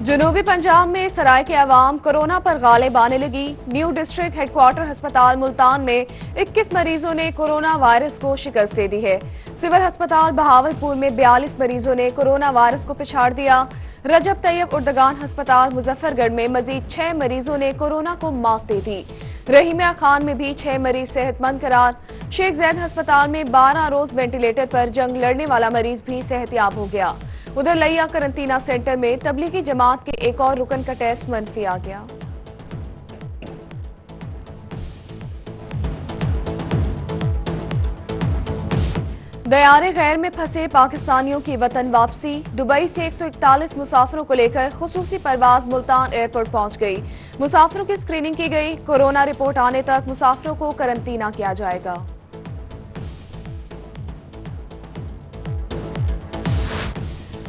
جنوبی پنجاب میں سرائے کے عوام کورونا پر غالب آنے لگی۔ نیو ڈسٹرکٹ ہیڈ کوارٹر ہسپتال ملتان میں 21 مریضوں نے کورونا وائرس کو شکست دے دی ہے۔ سول ہسپتال بہاولپور میں 42 مریضوں نے کورونا وائرس کو پچھاڑ دیا۔ رجب طیب اردگان ہسپتال مظفر گڑھ میں مزید 6 مریضوں نے کورونا کو مات دے دی۔ رحیمیہ خان میں بھی 6 مریض صحت مند قرار۔ شیخ زید ہسپتال میں 12 روز وینٹیلیٹر پر جنگ لڑنے والا مریض بھی صحت یاب ہو گیا۔ ادھر لیا قرنطینہ سینٹر میں تبلیغی جماعت کے ایک اور رکن کا ٹیسٹ منفی آ گیا۔ دیارے غیر میں پھنسے پاکستانیوں کی وطن واپسی۔ دبئی سے 141 مسافروں کو لے کر خصوصی پرواز ملتان ایئرپورٹ پہنچ گئی۔ مسافروں کی اسکریننگ کی گئی۔ کورونا رپورٹ آنے تک مسافروں کو قرنطینہ کیا جائے گا۔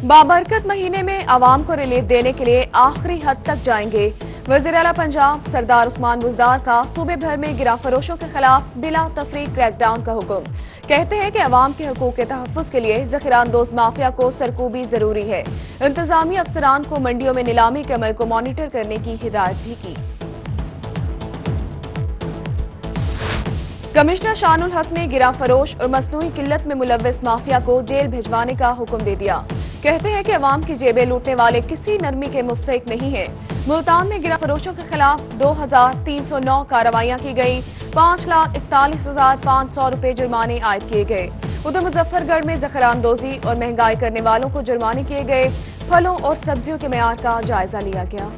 بابرکت مہینے میں عوام کو ریلیف دینے کے لیے آخری حد تک جائیں گے۔ وزیر اعلیٰ پنجاب سردار عثمان بزدار کا صوبے بھر میں گراں فروشوں کے خلاف بلا تفریق کریک ڈاؤن کا حکم۔ کہتے ہیں کہ عوام کے حقوق کے تحفظ کے لیے ذخیرہ اندوز مافیا کو سرکوبی ضروری ہے۔ انتظامی افسران کو منڈیوں میں نیلامی کے عمل کو مانیٹر کرنے کی ہدایت بھی کی۔ کمشنر شان الحق نے گراں فروش اور مصنوعی قلت میں ملوث مافیا کو جیل بھجوانے کا حکم دے دیا۔ کہتے ہیں کہ عوام کی جیبیں لوٹنے والے کسی نرمی کے مستحق نہیں ہیں۔ ملتان میں گراں فروشوں کے خلاف 2309 کارروائیاں کی گئی۔ 5,41,500 روپے جرمانے عائد کیے گئے۔ ادھر مظفر گڑھ میں ذخیرہ اندوزی اور مہنگائی کرنے والوں کو جرمانے کیے گئے۔ پھلوں اور سبزیوں کے معیار کا جائزہ لیا گیا۔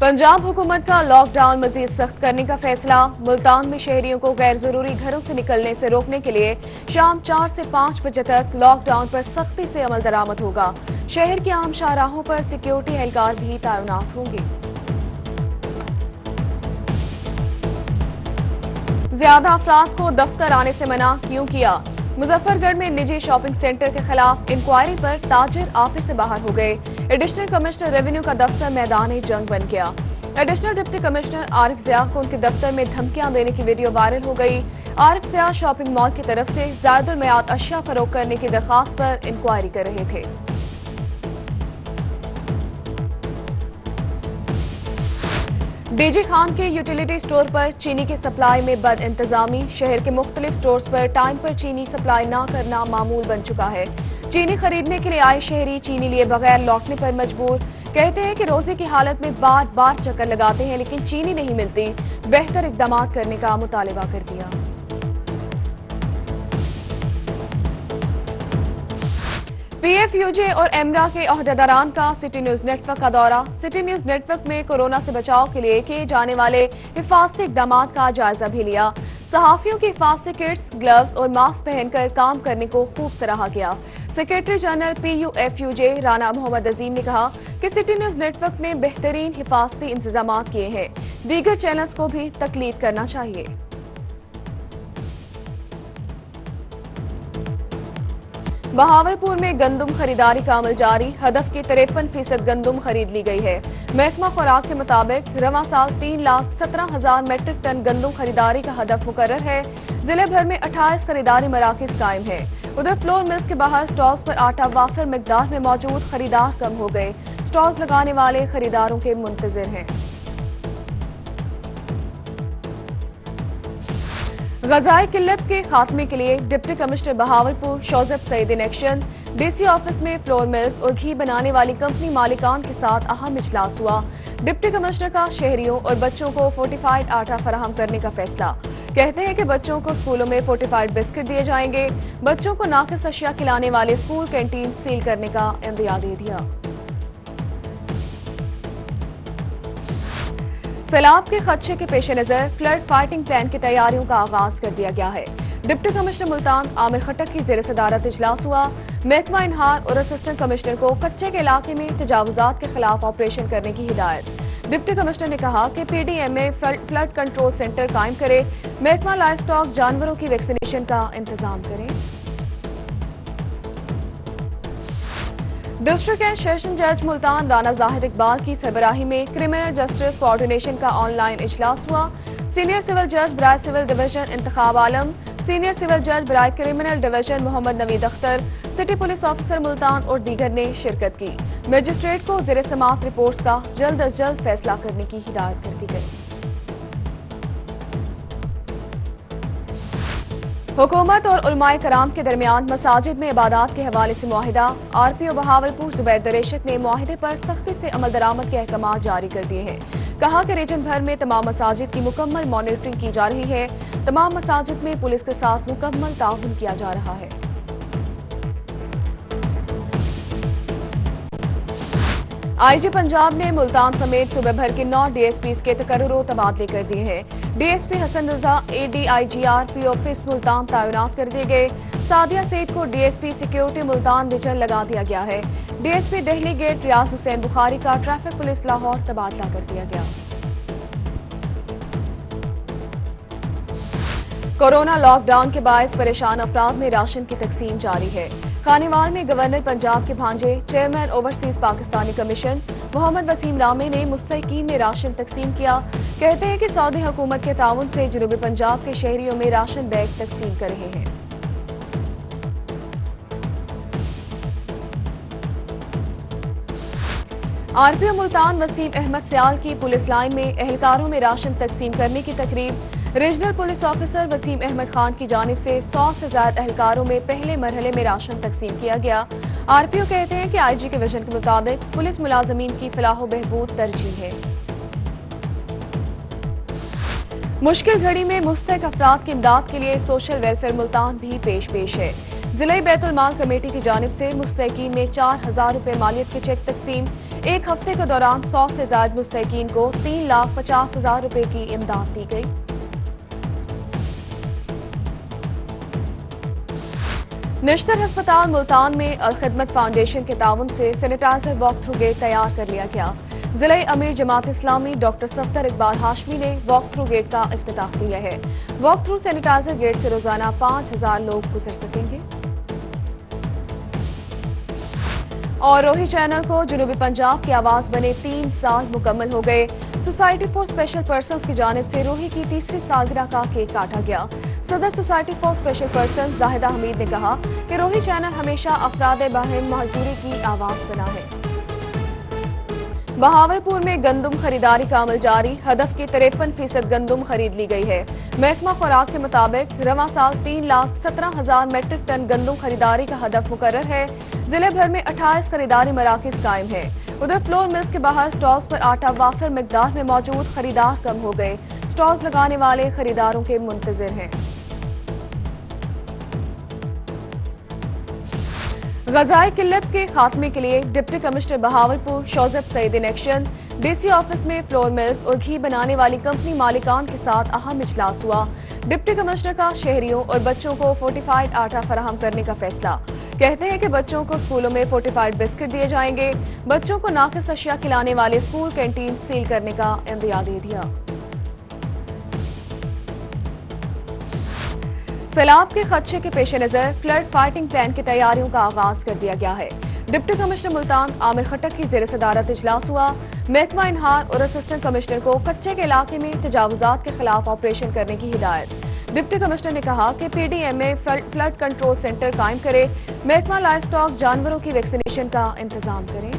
پنجاب حکومت کا لاک ڈاؤن مزید سخت کرنے کا فیصلہ۔ ملتان میں شہریوں کو غیر ضروری گھروں سے نکلنے سے روکنے کے لیے شام 4 سے 5 بجے تک لاک ڈاؤن پر سختی سے عمل درآمد ہوگا۔ شہر کے عام شاہراہوں پر سیکیورٹی اہلکار بھی تعینات ہوں گے۔ زیادہ افراد کو دفتر آنے سے منع کیوں کیا؟ مظفر گڑھ میں نجی شاپنگ سینٹر کے خلاف انکوائری پر تاجر آفس سے باہر ہو گئے۔ ایڈیشنل کمشنر ریونیو کا دفتر میدان جنگ بن گیا۔ ایڈیشنل ڈپٹی کمشنر عارف ضیاء کو ان کے دفتر میں دھمکیاں دینے کی ویڈیو وائرل ہو گئی۔ عارف ضیاء شاپنگ مال کی طرف سے زائد المیعاد اشیاء فروخت کرنے کی درخواست پر انکوائری کر رہے تھے۔ ڈی جی خان کے یوٹیلیٹی سٹور پر چینی کی سپلائی میں بد انتظامی۔ شہر کے مختلف سٹورز پر ٹائم پر چینی سپلائی نہ کرنا معمول بن چکا ہے۔ چینی خریدنے کے لیے آئے شہری چینی لیے بغیر لوٹنے پر مجبور۔ کہتے ہیں کہ روزے کی حالت میں بار بار چکر لگاتے ہیں لیکن چینی نہیں ملتی۔ بہتر اقدامات کرنے کا مطالبہ کر دیا۔ پی ایف یو جے اور ایمرا کے عہدیداران کا سٹی نیوز نیٹ ورک کا دورہ۔ سٹی نیوز نیٹ ورک میں کورونا سے بچاؤ کے لیے کیے جانے والے حفاظتی اقدامات کا جائزہ بھی لیا۔ صحافیوں کی حفاظتی کٹس، گلوز اور ماسک پہن کر کام کرنے کو خوب سراہا گیا۔ Secretary general P U F U J Rana Muhammad Azeem نے کہا کہ سٹی نیوز نیٹ ورک نے بہترین حفاظتی انتظامات کیے ہیں۔ دیگر چینلز کو بھی تقلید کرنا چاہیے۔ بہاولپور میں گندم خریداری کا عمل جاری۔ ہدف کی 53% گندم خرید لی گئی ہے۔ محکمہ خوراک کے مطابق رواں سال 3,17,000 میٹرک ٹن گندم خریداری کا ہدف مقرر ہے۔ ضلع بھر میں 28 خریداری مراکز قائم ہیں۔ ادھر فلور ملز کے باہر سٹالز پر آٹا وافر مقدار میں موجود، خریدار کم ہو گئے۔ سٹالز لگانے والے خریداروں کے منتظر ہیں۔ غذائی قلت کے خاتمے کے لیے deputy commissioner Bahawalpur Shozab Saeed in action. D C office میں فلور ملز اور گھی بنانے والی کمپنی مالکان کے ساتھ اہم اجلاس ہوا۔ ڈپٹی کمشنر کا شہریوں اور بچوں کو فورٹیفائڈ آٹا فراہم کرنے کا فیصلہ۔ کہتے ہیں کہ بچوں کو اسکولوں میں فورٹیفائڈ بسکٹ دیے جائیں گے۔ بچوں کو ناقص اشیاء کھلانے والے اسکول کینٹین سیل کرنے کا عندیہ دے دیا۔ سیلاب کے خدشے کے پیش نظر فلڈ فائٹنگ پلان کی تیاریوں کا آغاز کر دیا گیا ہے۔ ڈپٹی کمشنر ملتان عامر خٹک کی زیر صدارت اجلاس ہوا۔ محکمہ انہار اور اسسٹنٹ کمشنر کو کچے کے علاقے میں تجاوزات کے خلاف آپریشن کرنے کی ہدایت۔ ڈپٹی کمشنر نے کہا کہ پی ڈی ایم اے فلڈ کنٹرول سینٹر قائم کرے۔ محکمہ لائف سٹاک جانوروں کی ویکسینیشن کا انتظام کرے۔ ڈسٹرکٹ اینڈ سیشن جج ملتان رانا زاہد اقبال کی سربراہی میں کرمنل جسٹس کوآرڈینیشن کا آن لائن اجلاس ہوا۔ سینئر سول جج برائے سول ڈویژن انتخاب عالم सीनियर सिविल जज बराए criminal division Muhammad Naveed Akhtar, city police officer Multan और दीगर ने शिरकत की। मजिस्ट्रेट को ज़ेर समाअत रिपोर्ट्स का जल्द अज जल्द फैसला करने की हिदायत कर दी गई। हुकूमत और उलमाए कराम के दरमियान मसाजिद में इबादत के हवाले से मुआहिदा। आरपीओ बहावलपुर जुबैर दरेशत ने मुआहिदे पर सख्ती से अमल दरामद के अहकाम जारी कर दिए हैं। कहा कि रीजन भर में तमाम मसाजिद की मुकम्मल मॉनिटरिंग की जा रही है। तमाम मसाजिद में पुलिस के साथ मुकम्मल ताउन किया जा रहा है। आईजी पंजाब ने मुल्तान समेत सूबे भर के 9 डीएसपीज के तकर्रुर तबादले कर दिए हैं। डीएसपी हसन रजा एडीआईजीआरपी ऑफिस मुल्तान तैनात कर दिए गए। सादिया सईद को डीएसपी सिक्योरिटी मुल्तान डिवीजन लगा दिया गया है। डीएसपी दिल्ली गेट रियाज हुसैन बुखारी का ट्रैफिक पुलिस लाहौर तबादला कर दिया गया। कोरोना लॉकडाउन के बायस परेशान अफराद में राशन की तकसीम जारी है। खानेवाल में गवर्नर पंजाब के भांजे chairman overseas Pakistani commission Mohammad Waseem Rami ने मुस्तहिकीन में राशन तकसीम किया। कहते हैं कि सऊदी हुकूमत के ताउन से जनूबी पंजाब के शहरियों में राशन बैग तकसीम कर रहे हैं। आरपीओ मुल्तान वसीम अहमद सियाल की पुलिस लाइन में एहलकारों में राशन तकसीम करने की तकरीब। Regional police officer Waseem Ahmed Khan की जानिब से 100 से ज्यादा एहलकारों में पहले मरहले में राशन तकसीम किया गया। आरपीओ कहते हैं कि आईजी के विजन के मुताबिक पुलिस मुलाजमीन की फलाह बहबूद तरजीह है। मुश्किल घड़ी में मुस्तहिक अफराद की इमदाद के लिए सोशल वेलफेयर मुल्तान भी पेश है। जिले बैतुल माल कमेटी की जानिब से मुस्तहिकीन में 4000 रुपए मालियत के चेक तकसीम। एक हफ्ते के दौरान 100 से ज्यादा मुस्तहिकीन को 3,50,000 रुपए की इमदाद दी गई। निश्तर अस्पताल मुल्तान में अल खिदमत फाउंडेशन के ताउन से सैनिटाइजर वॉक थ्रू गेट तैयार कर लिया गया। जिले अमीर जमात इस्लामी डॉक्टर सफ्तर इकबाल हाशमी ने वॉक थ्रू गेट का इफ्तिताह किया है। वॉक थ्रू सैनिटाइजर गेट से रोजाना 5000 लोग गुजर सकेंगे। और रोही चैनल को जनूबी पंजाब की आवाज बने 3 साल मुकम्मल हो गए। सोसाइटी फॉर स्पेशल पर्सन्स की जानिब से रोही की तीसरी सालगिरह का केक काटा गया। सदर society for special persons Zahida Hamid ने कहा कि रोही चैनल हमेशा अफराद बाहिम महजूरी की आवाज बना है। बहावलपुर में गंदम खरीदारी का अमल जारी। हदफ की 53% गंदम खरीद ली गई है। महकमा खुराक के मुताबिक रवां साल 3,17,000 मेट्रिक टन गंदम खरीदारी का हदफ मुकर्रर है। जिले भर में 28 खरीदारी मराकज कायम है। उधर फ्लोर मिल्स के बाहर स्टॉल्स पर आटा वाफिर मिकदार में मौजूद, खरीदार कम हो गए। स्टॉल्स लगाने वाले खरीदारों के मुंतजिर हैं। गजाई किल्लत के खात्मे के लिए deputy commissioner Bahawalpur Shozab Saeed in action. DC office में फ्लोर मिल्स और घी बनाने वाली कंपनी मालिकान के साथ अहम इजलास हुआ। डिप्टी कमिश्नर का शहरियों और बच्चों को फोर्टिफाइड आटा फराहम करने का फैसला। कहते हैं कि बच्चों को स्कूलों में फोर्टिफाइड बिस्किट दिए जाएंगे। बच्चों को नाकिस अशिया खिलाने वाले स्कूल कैंटीन सील करने का इंदिया दे दिया। सैलाब के खदशे के पेश नजर फ्लड फाइटिंग प्लान की तैयारियों का आगाज कर दिया गया है। डिप्टी कमिश्नर मुल्तान आमिर खटक की जेर सदारत इजलास हुआ। महकमा इनहार और असिस्टेंट कमिश्नर को कच्चे के इलाके में तजावुजात के खिलाफ ऑपरेशन करने की हिदायत। डिप्टी कमिश्नर ने कहा कि पीडीएमए फ्लड कंट्रोल सेंटर कायम करे। महकमा लाइव स्टॉक जानवरों की वैक्सीनेशन का इंतजाम करें।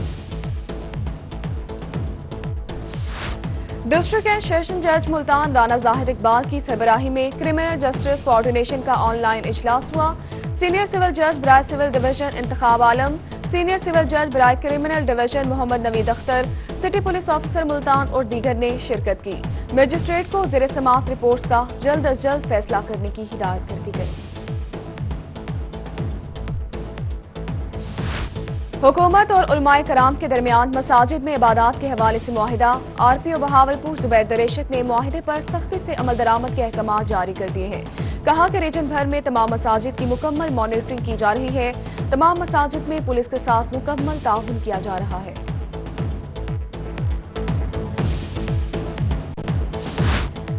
डिस्ट्रिक्ट एंड सेशन जज मुल्तान राना जाहिद इकबाल की सरबराही में क्रिमिनल जस्टिस कोऑर्डिनेशन का ऑनलाइन इजलास हुआ। सीनियर सिविल जज बराए civil division Intikhab Alam, senior civil जज बराए criminal division Muhammad Naveed Akhtar, city police officer Multan और दीगर ने शिरकत की। मजिस्ट्रेट को ज़ेर समाअत रिपोर्ट्स का जल्द अज जल्द फैसला करने की हिदायत कर दी गई। हुकूमत और उलमाए कराम के दरमियान मसाजिद में इबादत के हवाले से मुआहिदा। आरपीओ बहावलपुर जुबैर दरेशत ने मुआहिदे पर सख्ती से अमल दरामद के अहकाम जारी कर दिए हैं। कहा कि रीजन भर में तमाम मसाजिद की मुकम्मल मॉनिटरिंग की जा रही है। तमाम मसाजिद में पुलिस के साथ मुकम्मल ताउन किया जा रहा है।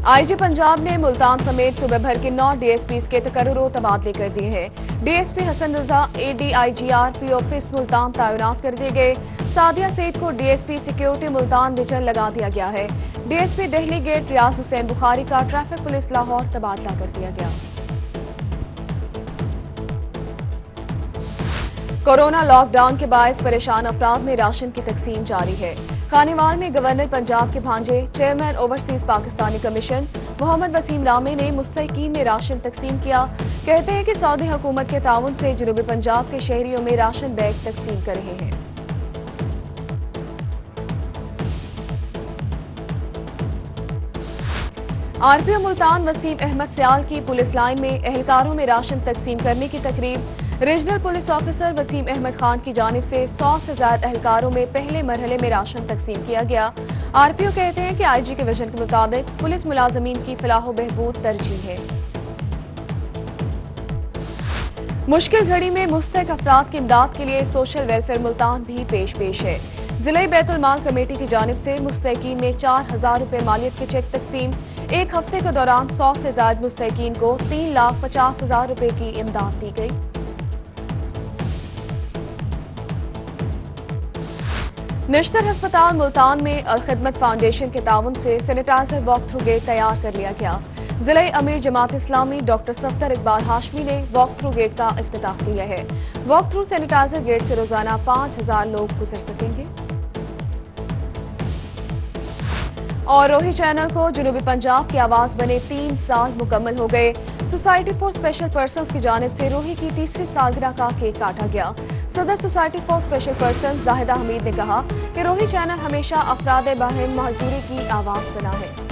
आईजी पंजाब ने मुल्तान समेत सूबे भर के 9 डीएसपीज के तकर्रुर तबादले कर दिए हैं। डीएसपी हसन रजा एडीआईजीआरपी ऑफिस मुल्तान तैनात कर दिए गए। सादिया सईद को डीएसपी सिक्योरिटी मुल्तान डिवीजन लगा दिया गया है। डीएसपी दिल्ली गेट रियाज हुसैन बुखारी का ट्रैफिक पुलिस लाहौर तबादला कर दिया गया। कोरोना लॉकडाउन के बायस परेशान अफराद में राशन की तकसीम जारी है। खानेवाल में गवर्नर पंजाब के भांजे chairman overseas Pakistani commission Mohammad Waseem Ramay ने मुस्तहिकीन में राशन तकसीम किया। कहते हैं कि सऊदी हुकूमत के ताउन से जनूबी पंजाब के शहरियों में राशन बैग तकसीम कर रहे हैं। आरपीओ मुल्तान वसीम अहमद सियाल की पुलिस लाइन में एहलकारों में राशन तकसीम करने की तकरीब regional police officer Waseem Ahmed Khan की जानिब से 100 से ज्यादा एहलकारों में पहले मरहले में राशन तकसीम किया गया। आरपीओ कहते हैं कि आईजी के विजन के मुताबिक पुलिस मुलाजमीन की फलाह व बहबूद तरजीह है। मुश्किल घड़ी में मुस्तहिक अफराद की इमदाद के लिए सोशल वेलफेयर मुल्तान भी पेश है। जिले बैतुल माल कमेटी की जानिब से मुस्तहिकीन में 4000 रुपए मालियत के चेक तकसीम। एक हफ्ते के दौरान 100 से ज्यादा मुस्तहिकीन को 3,50,000 रुपए की इमदाद दी गई। निश्तर अस्पताल मुल्तान में अलखिदमत फाउंडेशन के ताउन से सैनिटाइजर वॉक थ्रू गेट तैयार कर लिया गया। जिले अमीर जमात इस्लामी डॉक्टर सफ्तर इकबाल हाशमी ने वॉक थ्रू गेट का इफ्तिताह किया है। वॉक थ्रू सैनिटाइजर गेट से रोजाना 5000 लोग गुजर सकेंगे। और रोही चैनल को जनूबी पंजाब की आवाज बने 3 साल मुकम्मल हो गए। सोसाइटी फॉर स्पेशल पर्सन्स की जानिब से रोही की तीसरी सालगिरह का केक काटा गया। सदर society for special persons Zahida Hamid ने कहा कि रोही चैनल हमेशा अफराद बाहिम महजूरी की आवाज बना है।